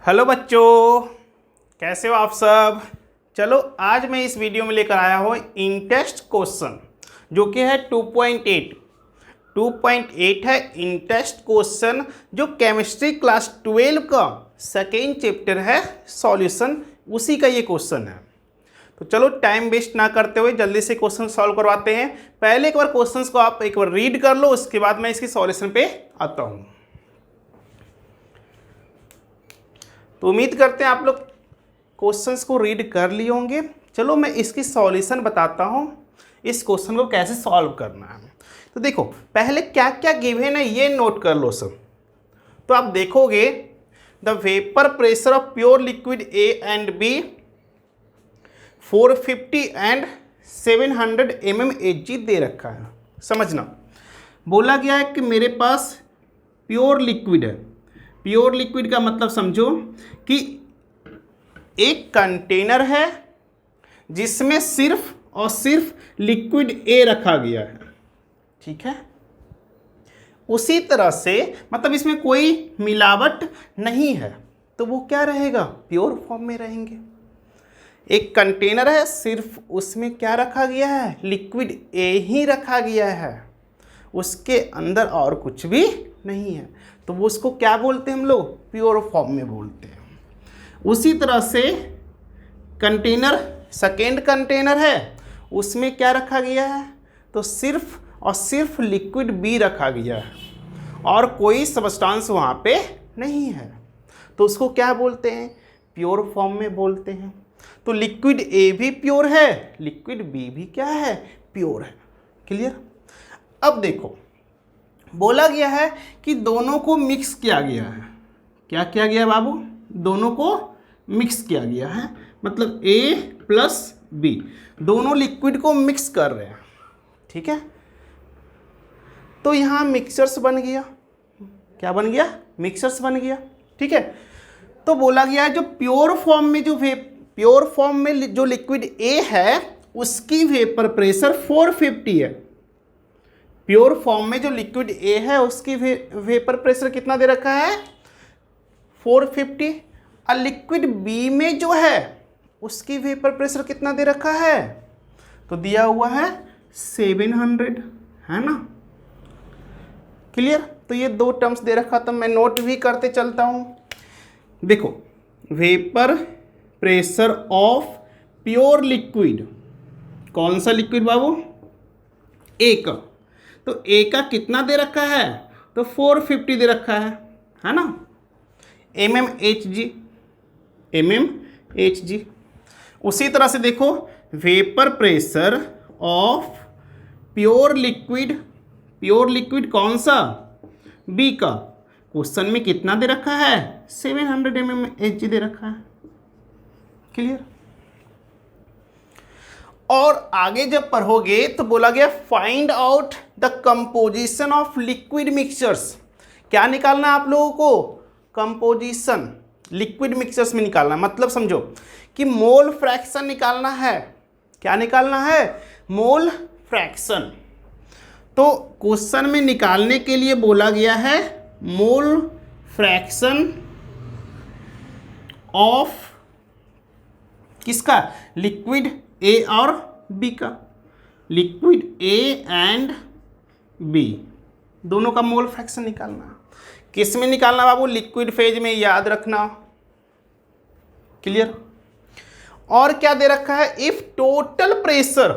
Hello बच्चों, कैसे हो आप सब। चलो आज मैं इस वीडियो में लेकर आया हूँ इन टेस्ट क्वेश्चन जो कि है 2.8 है इन टेस्ट क्वेश्चन जो केमिस्ट्री क्लास 12 का सेकेंड चैप्टर है सॉल्यूशन, उसी का ये क्वेश्चन है। तो चलो टाइम वेस्ट ना करते हुए जल्दी से क्वेश्चन सॉल्व करवाते हैं। पहले एक बार क्वेश्चंस को आप एक बार रीड कर लो, उसके बाद मैं इसकी सॉल्यूशन पे आता हूँ। तो उम्मीद करते हैं आप लोग क्वेश्चंस को रीड कर लिए होंगे। चलो मैं इसकी सॉल्यूशन बताता हूँ, इस क्वेश्चन को कैसे सॉल्व करना है। तो देखो पहले क्या क्या गिवन है ये नोट कर लो सब। तो आप देखोगे the vapour pressure of pure liquid A and B 450 and 700 mmHg दे रखा है। समझना, बोला गया है कि मेरे पास प्योर लिक्विड है। प्योर लिक्विड का मतलब समझो कि एक कंटेनर है जिसमें सिर्फ और सिर्फ लिक्विड ए रखा गया है, ठीक है। उसी तरह से मतलब इसमें कोई मिलावट नहीं है, तो वो क्या रहेगा, प्योर फॉर्म में रहेंगे। एक कंटेनर है, सिर्फ उसमें क्या रखा गया है, लिक्विड ए ही रखा गया है, उसके अंदर और कुछ भी नहीं है, तो वो उसको क्या बोलते हैं हम लोग, प्योर फॉर्म में बोलते हैं। उसी तरह से कंटेनर, सेकेंड कंटेनर है, उसमें क्या रखा गया है, तो सिर्फ और सिर्फ लिक्विड बी रखा गया है और कोई सब्सटेंस वहाँ पे नहीं है, तो उसको क्या बोलते हैं, प्योर फॉर्म में बोलते हैं। तो लिक्विड ए भी प्योर है, लिक्विड बी भी क्या है, प्योर है। क्लियर। अब देखो बोला गया है कि दोनों को मिक्स किया गया है। क्या किया गया है बाबू, दोनों को मिक्स किया गया है, मतलब ए प्लस बी दोनों लिक्विड को मिक्स कर रहे हैं, ठीक है। तो यहाँ मिक्सचर्स बन गया, क्या बन गया, मिक्सचर्स बन गया, ठीक है। तो बोला गया है जो प्योर फॉर्म में जो लिक्विड ए है उसकी वेपर प्रेशर 450 है। प्योर फॉर्म में जो लिक्विड ए है उसकी वेपर प्रेशर कितना दे रखा है, 450। और लिक्विड बी में जो है उसकी वेपर प्रेशर कितना दे रखा है, तो दिया हुआ है 700, है ना। क्लियर। तो ये दो टर्म्स दे रखा, तो मैं नोट भी करते चलता हूँ। देखो vapour pressure of pure liquid, कौन सा लिक्विड बाबू, ए का, तो ए का कितना दे रखा है, तो 450 दे रखा है ना, mmHg। उसी तरह से देखो vapour pressure of pure liquid कौन सा, बी का, क्वेश्चन में कितना दे रखा है, 700 mmHg दे रखा है। क्लियर। और आगे जब पढ़ोगे तो बोला गया find out the composition of liquid mixtures. क्या निकालना है आप लोगों को, कंपोजिशन लिक्विड मिक्सचर्स में निकालना, मतलब समझो कि मोल फ्रैक्शन निकालना है। क्या निकालना है, मोल फ्रैक्शन। तो क्वेश्चन में निकालने के लिए बोला गया है मोल फ्रैक्शन ऑफ किसका, लिक्विड ए और बी का, लिक्विड ए एंड बी दोनों का मोल फ्रैक्शन निकालना। किस में निकालना बाबू, लिक्विड फेज में, याद रखना। क्लियर। और क्या दे रखा है, इफ टोटल प्रेशर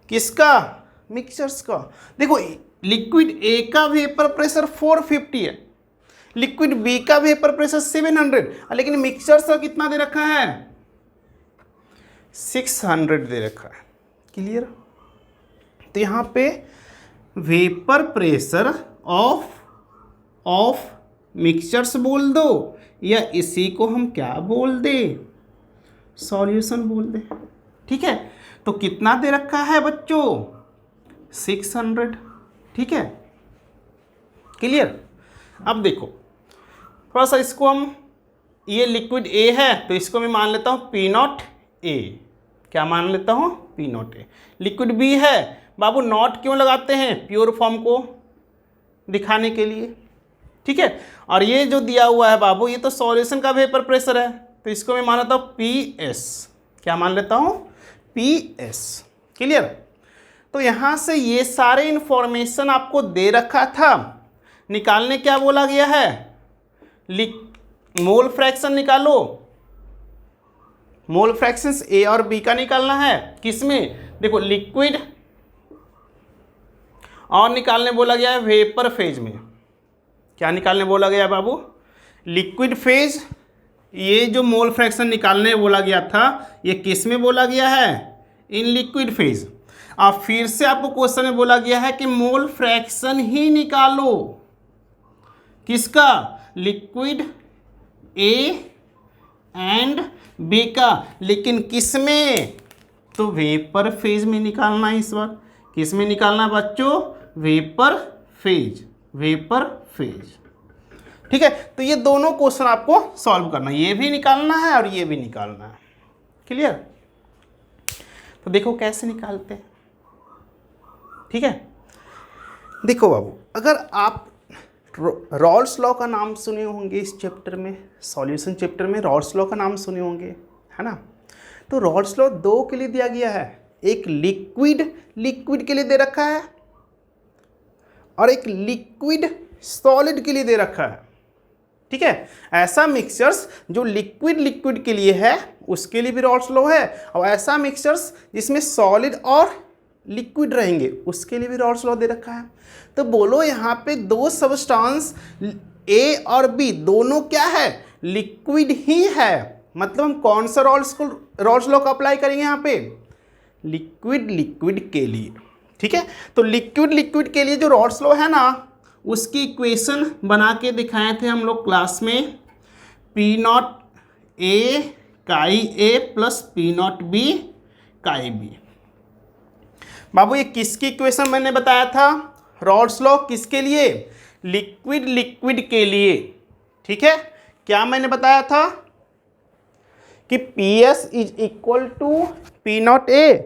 किसका, मिक्सचर्स का। देखो लिक्विड ए का वेपर प्रेशर 450 है, लिक्विड बी का वेपर प्रेशर 700, लेकिन मिक्सचर्स का कितना दे रखा है, 600 दे रखा है। क्लियर। तो यहाँ पे वेपर प्रेशर ऑफ मिक्सचर्स बोल दो, या इसी को हम क्या बोल दे, सॉल्यूशन बोल दे, ठीक है। तो कितना दे रखा है बच्चों, 600, ठीक है। क्लियर। अब देखो थोड़ा सा इसको हम, ये लिक्विड ए है तो इसको मैं मान लेता हूँ P0 ए, क्या मान लेता हूँ, P0 ए। लिक्विड बी है बाबू, नॉट क्यों लगाते हैं, प्योर फॉर्म को दिखाने के लिए, ठीक है। और ये जो दिया हुआ है बाबू, ये तो सॉल्यूशन का वेपर प्रेशर है, तो इसको मैं मान लेता हूँ PS। क्या मान लेता हूँ? PS। क्लियर। तो यहाँ से ये सारे इंफॉर्मेशन आपको दे रखा था, निकालने क्या बोला गया है? मोल फ्रैक्शन निकालो। मोल फ्रैक्शंस A और B का निकालना है। किसमें? देखो लिक्विड, और निकालने बोला गया है वेपर फेज में। क्या निकालने बोला गया है बाबू? Liquid phase. ये जो मोल फ्रैक्शन निकालने बोला गया था, ये किस में बोला गया है? In liquid phase. अब फिर से आपको क्वेश्चन में बोला गया है कि मोल फ्रैक्शन ही निकालो। किसका? लिक्विड A एंड B का। लेकिन किस में? तो वेपर फेज में निकालना है इस बार। किस में निकालना है बच्चों? Vapour phase. Vapour phase. ठीक है। तो ये दोनों क्वेश्चन आपको सॉल्व करना है, ये भी निकालना है और ये भी निकालना है। क्लियर। तो देखो कैसे निकालते हैं। ठीक है। देखो बाबू, अगर आप रॉल्स लॉ का नाम सुने होंगे इस चैप्टर में, सॉल्यूशन चैप्टर में रॉल्स लॉ का नाम सुने होंगे, है ना। तो रॉल्स लॉ दो के लिए दिया गया है, एक लिक्विड के लिए दे रखा है और एक लिक्विड सॉलिड के लिए दे रखा है। ठीक है। ऐसा मिक्सचर्स जो लिक्विड के लिए है उसके लिए भी रॉल्स लॉ है, और ऐसा मिक्सचर्स जिसमें सॉलिड और लिक्विड रहेंगे उसके लिए भी रॉल्स लॉ दे रखा है। तो बोलो यहाँ पे दो सबस्टांस A और B दोनों क्या है? लिक्विड ही है। मतलब हम कौन सा रॉल्स लॉ का अप्लाई करेंगे यहाँ पे? लिक्विड के लिए। ठीक है। तो लिक्विड के लिए जो रॉल्स लॉ है ना, उसकी इक्वेशन बना के दिखाए थे हम लोग क्लास में। P0 A काई A प्लस P0 B काई B। बाबू ये किसकी इक्वेशन मैंने बताया था? रॉल्स लॉ किसके लिए? लिक्विड के लिए। ठीक है। क्या मैंने बताया था? कि PS is equal to P0 A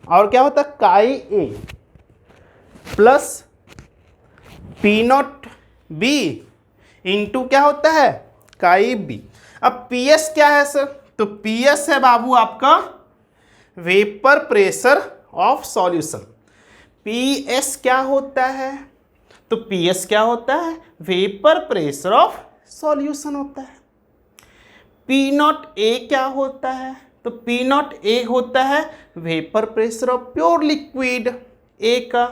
और क्या होता है? काई A plus P0 B into क्या होता है? काई B। अब PS क्या है सर? तो PS है बाबू आपका vapour pressure of solution. PS क्या होता है? तो PS क्या होता है? वेपर प्रेशर ऑफ सॉल्यूशन होता है। P0 A क्या होता है? तो P0 A होता है vapour pressure of pure liquid A का।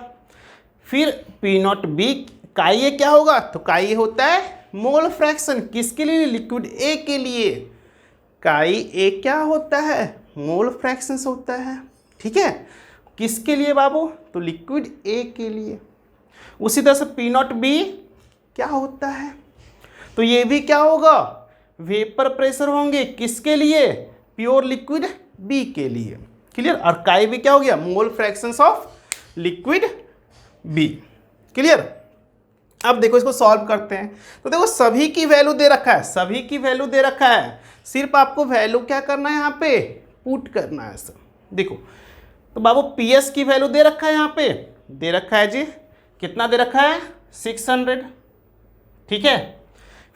फिर P0 B काई A क्या होगा? तो काई A होता है मोल फ्रैक्शन। किसके लिए? लिक्विड A के लिए। काई A क्या होता है? मोल फ्रैक्शंस होता है। ठीक है। किसके लिए बाबू? तो लिक्विड A के लिए। उसी तरह से P0 B क्या होता है? तो ये भी क्या होगा? वेपर प्रेशर होंगे। किसके लिए? प्योर लिक्विड B के लिए। क्लियर। और काई B क्या हो गया? Mole fractions of liquid B। Clear. अब देखो इसको सॉल्व करते हैं। तो देखो सभी की वैल्यू दे रखा है, सभी की वैल्यू दे रखा है। सिर्फ आपको वैल्यू क्या करना है? यहाँ पे पुट करना है सर। देखो तो बाबू PS की वैल्यू दे रखा है, यहाँ पे दे रखा है जी। कितना दे रखा है? 600। ठीक है।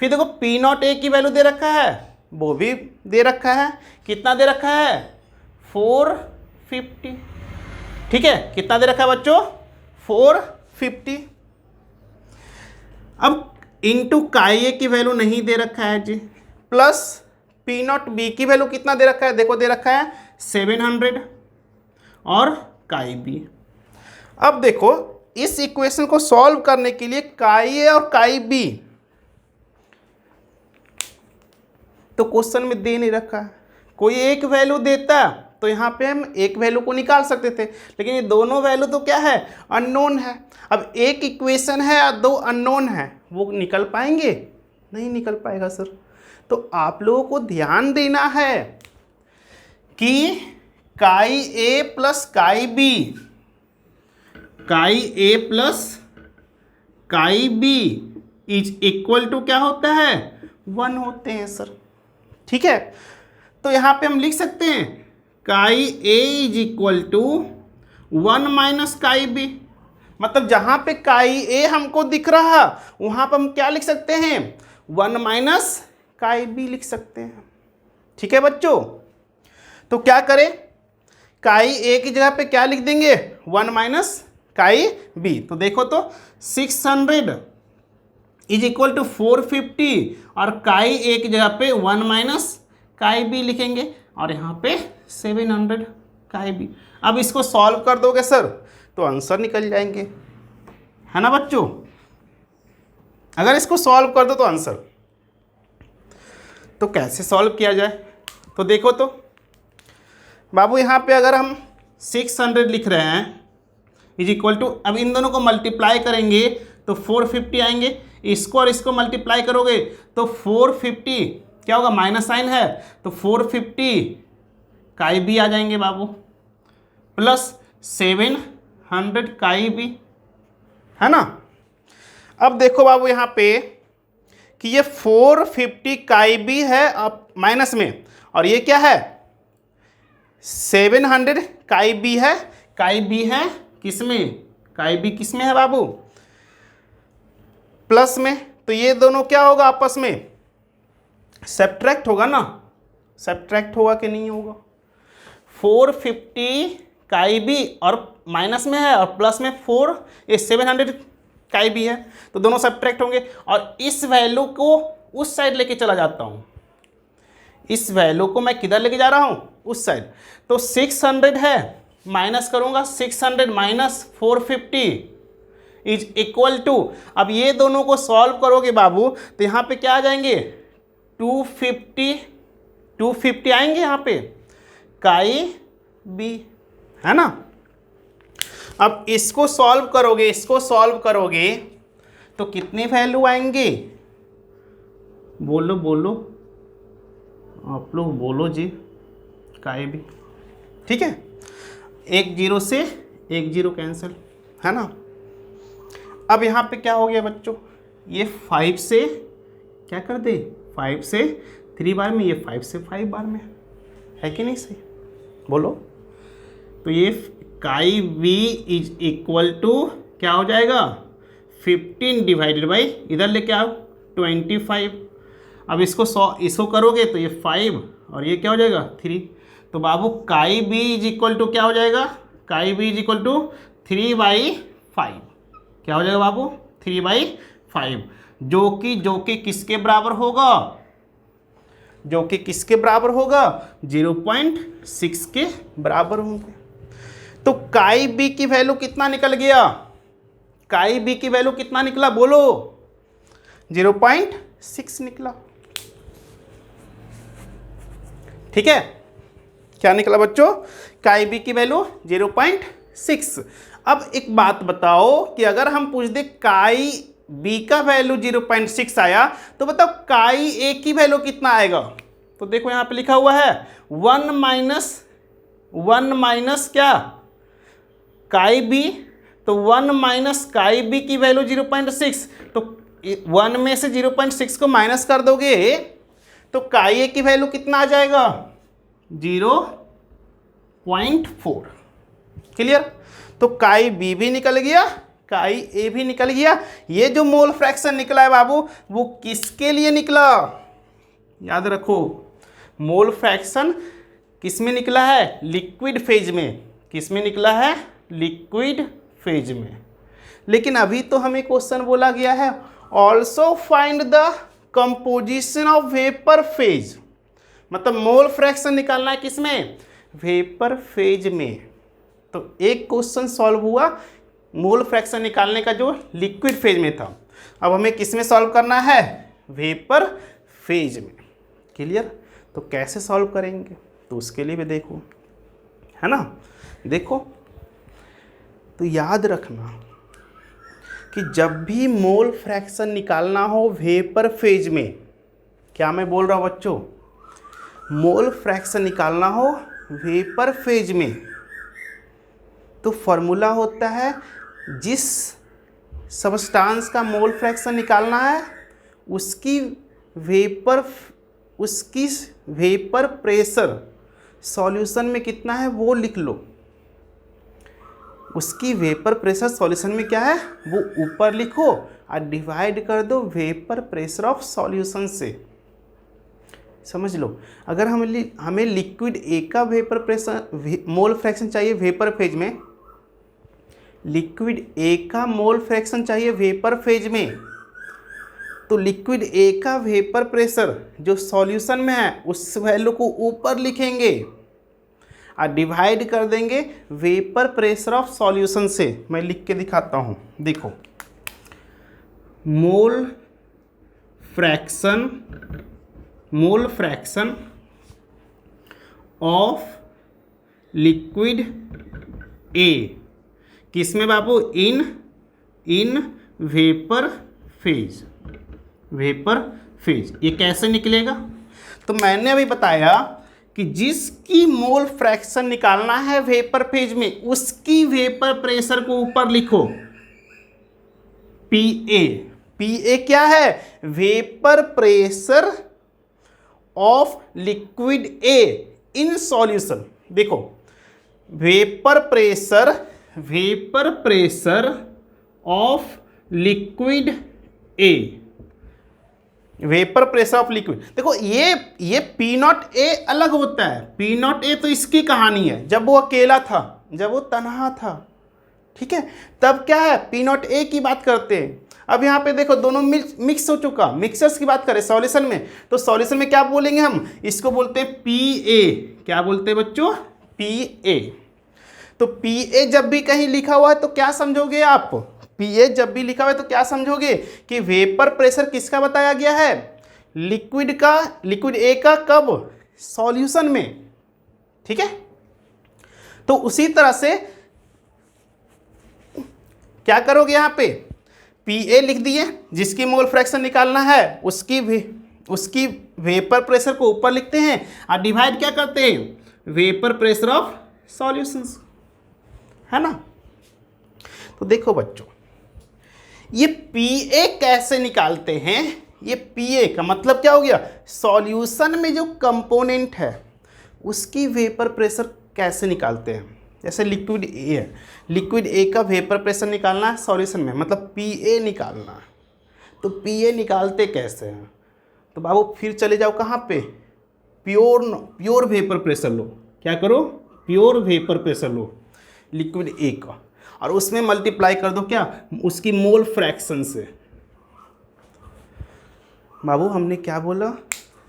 फिर देखो P0 A की वैल्यू दे रखा है, वो भी दे रखा है। कितना दे रखा है? 450। ठीक है। कितना दे रखा है बच्चों? 450। अब इंटू काई A की वैल्यू नहीं दे रखा है जी, प्लस P0 B की वैल्यू कितना दे रखा है? देखो दे रखा है 700 और काई B। अब देखो इस इक्वेशन को सॉल्व करने के लिए काई A और काई B तो क्वेश्चन में दे नहीं रखा है। कोई एक वैल्यू देता तो यहाँ पे हम एक वैल्यू को निकाल सकते थे, लेकिन ये दोनों वैल्यू तो क्या है? अननोन है। अब एक इक्वेशन है और दो अननोन है, वो निकल पाएंगे? नहीं निकल पाएगा सर। तो आप लोगों को ध्यान देना है कि chi A plus chi B, chi A plus chi B is equal to क्या होता है? 1 होते हैं सर। ठीक है। तो यहाँ पे हम लिख सकते हैं chi A is equal to 1 minus chi B, मतलब जहां पे काई ए हमको दिख रहा वहां पर हम क्या लिख सकते हैं, 1 माइनस काई बी लिख सकते हैं। ठीक है बच्चों, तो क्या करें, काई ए की जगह पे क्या लिख देंगे, 1 माइनस काई बी। तो देखो तो 600 इज इक्वल टू 450 और काई ए की जगह पे 1 माइनस काई बी लिखेंगे और यहाँ पे 700 काई बी। अब इसको सॉल्व कर दोगे सर तो आंसर निकल जाएंगे, है ना बच्चों। अगर इसको सॉल्व कर दो तो आंसर, तो कैसे सॉल्व किया जाए, तो देखो तो बाबू यहाँ पे अगर हम 600 लिख रहे हैं इज इक्वल टू, अब इन दोनों को मल्टीप्लाई करेंगे तो 450 आएंगे, इसको और इसको मल्टीप्लाई करोगे तो 450 क्या होगा, माइनस साइन है तो 450 काई बी आ जाएंगे बाबू, प्लस 700 काई बी, है ना। अब देखो बाबू यहाँ पे कि ये 450 काई बी है अब माइनस में, और ये क्या है 700 काई बी है। काई बी है किसमें, काई बी किसमें है बाबू, प्लस में। तो ये दोनों क्या होगा आपस में, सब्ट्रैक्ट होगा ना, सब्ट्रैक्ट होगा कि नहीं होगा। 450 काई बी और माइनस में है और प्लस में 700 काई बी है, तो दोनों सब्ट्रैक्ट होंगे। और इस वैल्यू को उस साइड लेके चला जाता हूँ, इस वैल्यू को मैं किधर लेके जा रहा हूँ, उस साइड। तो 600 है, माइनस करूँगा 600 माइनस 450 इज इक्वल टू, अब ये दोनों को सॉल्व करोगे बाबू तो यहाँ पे क्या आ जाएंगे 250 आएंगे यहाँ पे काई बी, है ना। अब इसको सॉल्व करोगे, इसको सॉल्व करोगे तो कितनी वैल्यू आएंगे, बोलो बोलो आप लोग बोलो जी, काई बी। ठीक है, 1 0 से 1 0 कैंसिल, है ना। अब यहाँ पे क्या हो गया बच्चों, ये 5 से क्या कर दे, 5 से 3 बार में, ये 5 से 5 बार में, है कि नहीं सही, बोलो। तो ये काई बी इज इक्वल टू क्या हो जाएगा 15 डिवाइडेड बाई, इधर लेके आओ 25। अब इसको करोगे तो ये 5 और ये क्या हो जाएगा 3। तो बाबू काई बी इज इक्वल टू क्या हो जाएगा, काई बी इज इक्वल टू 3/5, क्या हो जाएगा बाबू 3/5, जो कि किसके बराबर होगा, जो कि किसके बराबर होगा 0.6 के बराबर होंगे। तो काई बी की वैल्यू कितना निकल गया, काई बी की वैल्यू कितना निकला बोलो, 0.6 निकला। ठीक है, क्या निकला बच्चों, काई बी की वैल्यू 0.6। अब एक बात बताओ कि अगर हम पूछ दे काई बी का वैल्यू 0.6 आया तो बताओ काई ए की वैल्यू कितना आएगा। तो देखो यहाँ पे लिखा हुआ है 1 माइनस क्या काई बी, तो 1 माइनस काई बी की वैल्यू 0.6, तो 1 में से 0.6 को माइनस कर दोगे तो काई ए की वैल्यू कितना आ जाएगा 0.4। क्लियर, तो काई बी भी निकल गया, काई ए भी निकल गया। ये जो मोल फ्रैक्शन निकला है बाबू वो किसके लिए निकला, याद रखो मोल फ्रैक्शन किस में निकला है, लिक्विड फेज में। किस में निकला है, लिक्विड फेज में। लेकिन अभी तो हमें क्वेश्चन बोला गया है also find the composition of vapour phase, मतलब मोल फ्रैक्शन निकालना है किसमें, वेपर फेज में। तो एक क्वेश्चन सॉल्व हुआ मोल फ्रैक्शन निकालने का जो लिक्विड फेज में था, अब हमें किस में सॉल्व करना है, वेपर फेज में। क्लियर, तो कैसे सॉल्व करेंगे, तो उसके लिए भी देखो, है ना। देखो तो याद रखना कि जब भी मोल फ्रैक्शन निकालना हो वेपर फेज में, क्या मैं बोल रहा हूँ बच्चों, मोल फ्रैक्शन निकालना हो वेपर फेज में तो फॉर्मूला होता है जिस सबस्टांस का मोल फ्रैक्शन निकालना है उसकी वेपर प्रेशर सॉल्यूशन में कितना है वो लिख लो। उसकी वेपर प्रेशर सॉल्यूशन में क्या है वो ऊपर लिखो और डिवाइड कर दो वेपर प्रेशर ऑफ सॉल्यूशन से। समझ लो, अगर हमें लिक्विड ए का वेपर प्रेशर मोल फ्रैक्शन चाहिए वेपर फेज में, लिक्विड ए का मोल फ्रैक्शन चाहिए वेपर फेज में, तो लिक्विड ए का वेपर प्रेशर जो सॉल्यूशन में है उस वैल्यू को ऊपर लिखेंगे और डिवाइड कर देंगे वेपर प्रेशर ऑफ सॉल्यूशन से। मैं लिख के दिखाता हूँ, देखो मोल फ्रैक्शन ऑफ लिक्विड ए किसमें बाबू, इन वेपर फेज। ये कैसे निकलेगा, तो मैंने अभी बताया कि जिसकी मोल फ्रैक्शन निकालना है वेपर फेज में उसकी वेपर प्रेशर को ऊपर लिखो पीए क्या है, vapour pressure of liquid A in solution. देखो vapour pressure of liquid A, vapour pressure of liquid. देखो ये पी नॉट ए अलग होता है, पी नॉट ए तो इसकी कहानी है जब वो अकेला था, जब वो तन्हा था, ठीक है, तब क्या है पी नॉट ए की बात करते हैं। अब यहाँ पे देखो दोनों मिक्स हो चुका, मिक्सर्स की बात करें सॉल्यूशन में, तो सॉल्यूशन में क्या बोलेंगे हम, इसको बोलते हैं पी ए। क्या बोलते हैं बच्चों, पी ए। तो पी ए जब भी कहीं लिखा हुआ है तो क्या समझोगे आप, पीए जब भी लिखा हुआ है तो क्या समझोगे कि वेपर प्रेशर किसका बताया गया है, लिक्विड ए का, कब, सॉल्यूशन में, ठीक है। तो उसी तरह से क्या करोगे, यहां पे पीए लिख दिए, जिसकी मोल फ्रैक्शन निकालना है उसकी वेपर प्रेशर को ऊपर लिखते हैं और डिवाइड क्या करते हैं वेपर प्रेशर ऑफ सॉल्यूशंस, है ना। तो देखो बच्चों ये पीए कैसे निकालते हैं, ये पीए का मतलब क्या हो गया, सॉल्यूशन में जो कंपोनेंट है उसकी वेपर प्रेशर कैसे निकालते हैं। जैसे लिक्विड ए है, लिक्विड ए का वेपर प्रेशर निकालना है सॉल्यूशन में, मतलब पीए निकालना है। तो पीए निकालते कैसे हैं, तो बाबू फिर चले जाओ कहाँ पे, प्योर वेपर प्रेशर लो। क्या करो, pure vapour pressure low liquid A का, और उसमें मल्टीप्लाई कर दो क्या, उसकी मोल फ्रैक्शन से। बाबू हमने क्या बोला,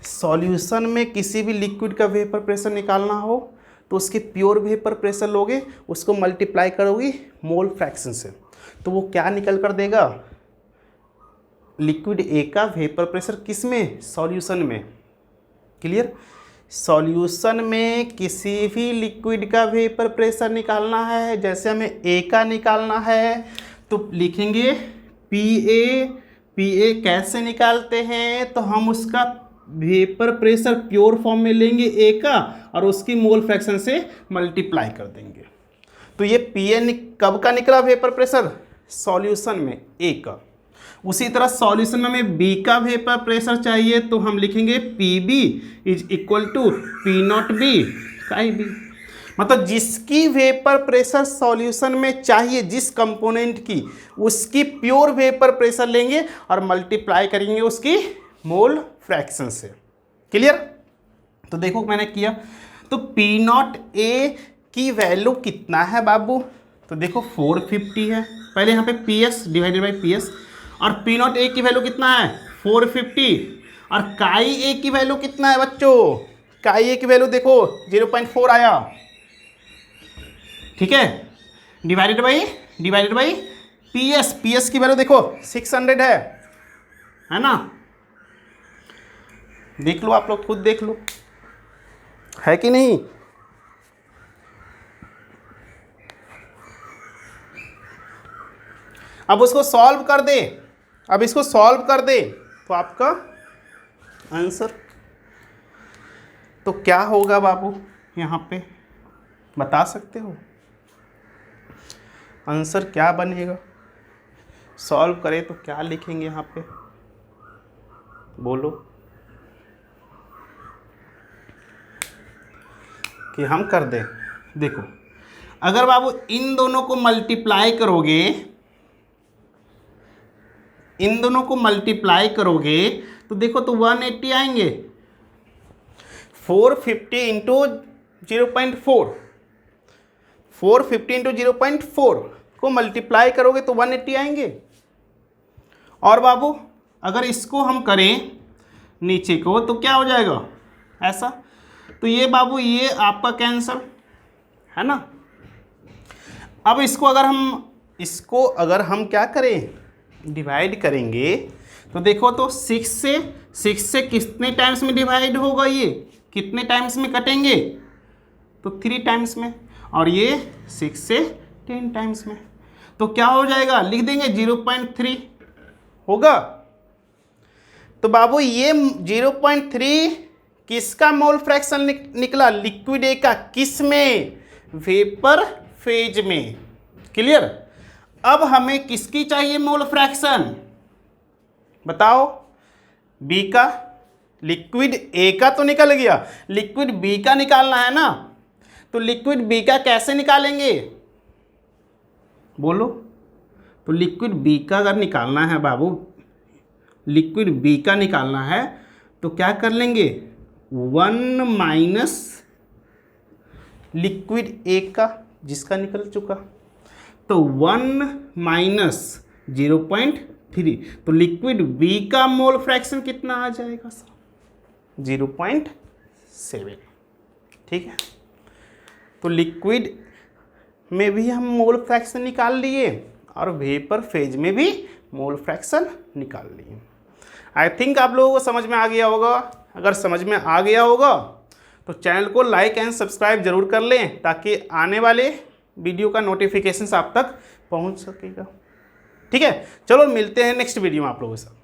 सॉल्यूशन में किसी भी लिक्विड का वेपर प्रेशर निकालना हो तो उसके प्योर वेपर प्रेशर लोगे, उसको मल्टीप्लाई करोगी मोल फ्रैक्शन से, तो वो क्या निकल कर देगा, लिक्विड ए का वेपर प्रेशर किस में, सॉल्यूशन में। क्लियर, सॉल्यूशन में किसी भी लिक्विड का वेपर प्रेशर निकालना है, जैसे हमें ए का निकालना है तो लिखेंगे पीए कैसे निकालते हैं, तो हम उसका वेपर प्रेशर प्योर फॉर्म में लेंगे ए का और उसकी मोल फ्रैक्शन से मल्टीप्लाई कर देंगे। तो ये पीए कब का निकला वेपर प्रेशर, सॉल्यूशन में ए का। उसी तरह सॉल्यूशन में हमें बी का वेपर प्रेशर चाहिए तो हम लिखेंगे P B is equal to P naught B chi B. मतलब जिसकी वेपर प्रेशर सॉल्यूशन में चाहिए, जिस कंपोनेंट की, उसकी प्योर वेपर प्रेशर लेंगे और मल्टीप्लाई करेंगे उसकी मोल फ्रैक्शन से। क्लियर, तो देखो मैंने किया, तो पी नॉट ए की वैल्यू कितना है बाबू, तो देखो 450 है, पहले यहाँ पे P S divided by P S, और पी नॉट ए की वैल्यू कितना है 450, और काई ए की वैल्यू कितना है बच्चों, काई ए की वैल्यू देखो 0.4 आया, ठीक है, डिवाइडेड बाई पी एस की वैल्यू देखो 600 है ना। देख लो आप लोग, खुद देख लो है कि नहीं। अब उसको सॉल्व कर दे, अब इसको सॉल्व कर दे तो आपका आंसर तो क्या होगा बाबू, यहाँ पे बता सकते हो आंसर क्या बनेगा, सॉल्व करें तो क्या लिखेंगे यहाँ पे, बोलो कि हम कर दें। देखो अगर बाबू इन दोनों को मल्टीप्लाई करोगे, इन दोनों को मल्टीप्लाई करोगे तो देखो तो 180 आएंगे। 450 इंटू 0.4, 450 इंटू 0.4 को मल्टीप्लाई करोगे तो 180 आएंगे। और बाबू अगर इसको हम करें नीचे को तो क्या हो जाएगा ऐसा, तो ये बाबू ये आपका कैंसल है ना। अब इसको अगर हम क्या करें, डिवाइड करेंगे तो देखो तो 6 से कितने टाइम्स में डिवाइड होगा, ये कितने टाइम्स में कटेंगे, तो 3 टाइम्स में, और ये 6 से 10 टाइम्स में, तो क्या हो जाएगा, लिख देंगे 0.3 होगा। तो बाबू ये 0.3 किसका मोल फ्रैक्शन निकला, लिक्विड ए का, किस में, वेपर फेज में। क्लियर। अब हमें किसकी चाहिए मोल फ्रैक्शन, बताओ, बी का। लिक्विड ए का तो निकल गया, लिक्विड बी का निकालना है ना, तो लिक्विड बी का कैसे निकालेंगे बोलो। तो लिक्विड बी का अगर निकालना है बाबू, लिक्विड बी का निकालना है तो क्या कर लेंगे, 1 माइनस लिक्विड ए का जिसका निकल चुका, तो 1 माइनस 0.3, तो लिक्विड बी का मोल फ्रैक्शन कितना आ जाएगा सर, 0.7। ठीक है, तो लिक्विड में भी हम मोल फ्रैक्शन निकाल लिए और वेपर फेज में भी मोल फ्रैक्शन निकाल लिए। आई थिंक आप लोगों को समझ में आ गया होगा। अगर समझ में आ गया होगा तो चैनल को लाइक एंड सब्सक्राइब जरूर कर लें ताकि आने वाले वीडियो का नोटिफिकेशन आप तक पहुंच सकेगा। ठीक है, चलो मिलते हैं नेक्स्ट वीडियो में आप लोगों के साथ।